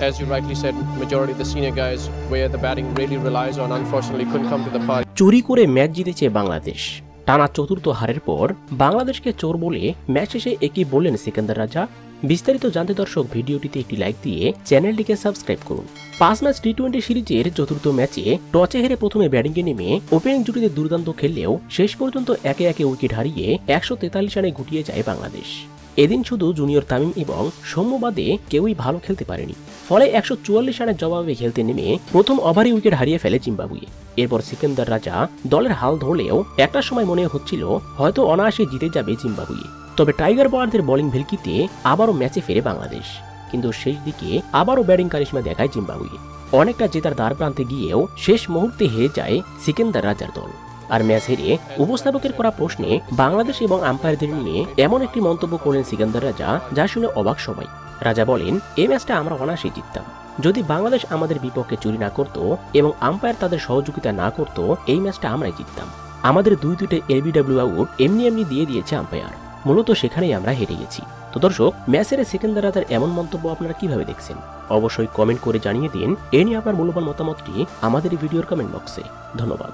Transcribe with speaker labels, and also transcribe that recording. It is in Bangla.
Speaker 1: As you rightly said, majority of the senior guys where the batting really relies on, unfortunately couldn't come to the party.
Speaker 2: চুরি করে ম্যাচ জিতেছে বাংলাদেশ। টানা চতুর্থ হারের পর বাংলাদেশকে চোর বলে ম্যাচ শেষে একই বললেন সিকান্দার রাজা। বিস্তারিত জানতে দর্শক ভিডিওটিতে একটি লাইক দিয়ে চ্যানেলটিকে সাবস্ক্রাইব করুন। 5 ম্যাচ টি-20 সিরিজের চতুর্থ ম্যাচে টসে হেরে প্রথমে ব্যাটিংয়ে নেমে ওপেনিং জুটিতে দুর্দান্ত খেললেও শেষ পর্যন্ত একে একে উইকেট হারিয়ে 143 রানে গুটিয়ে যায় বাংলাদেশ। এদিন শুধু জুনিয়র তামিম এবং সৌম্য বাদে কেউই ভালো খেলতে পারেনি। ফলে 144 রানের জবাবে খেলতে নেমে প্রথম ওভারে উইকেট হারিয়ে ফেলে জিম্বাবুয়ে। এরপর সিকান্দার রাজা দলের হাল ধরলেও একটা সময় মনে হচ্ছিল হয়তো অনায়াসে জিতে যাবে জিম্বাবুয়ে। তবে টাইগার বোলারদের বোলিং ভেলকিতে আবারও ম্যাচে ফেরে বাংলাদেশ, কিন্তু শেষ দিকে আবারও ব্যাটিং কারিশমা দেখায় জিম্বাবুয়ে। অনেকটা জেতার দ্বার প্রান্তে গিয়েও শেষ মুহূর্তে হেরে যায় সিকান্দার রাজার দল। আর ম্যাচ হেরে উপস্থাপকের করা প্রশ্নে বাংলাদেশ এবং আম্পায়ারদের নিয়ে এমন একটি মন্তব্য করলেন সিকান্দার রাজা, যা শুনে অবাক সবাই। রাজা বলেন, এই ম্যাচটা আমরা অনায়াসেই জিততাম যদি বাংলাদেশ আমাদের বিপক্ষে চুরি না করত এবং আম্পায়ার তাদের সহযোগিতা না করত। এই ম্যাচটা আমরাই জিততাম। আমাদের দুইটা LBW আউট এমনি দিয়ে দিয়েছে আম্পায়ার, মূলত সেখানেই আমরা হেরে গেছি। তো দর্শক, ম্যাচের সিকান্দার রাজার এমন মন্তব্য আপনারা কিভাবে দেখছেন অবশ্যই কমেন্ট করে জানিয়ে দিন। এ নিয়ে আপনার মূল্যবান মতামতটি আমাদের ভিডিওর কমেন্ট বক্সে। ধন্যবাদ।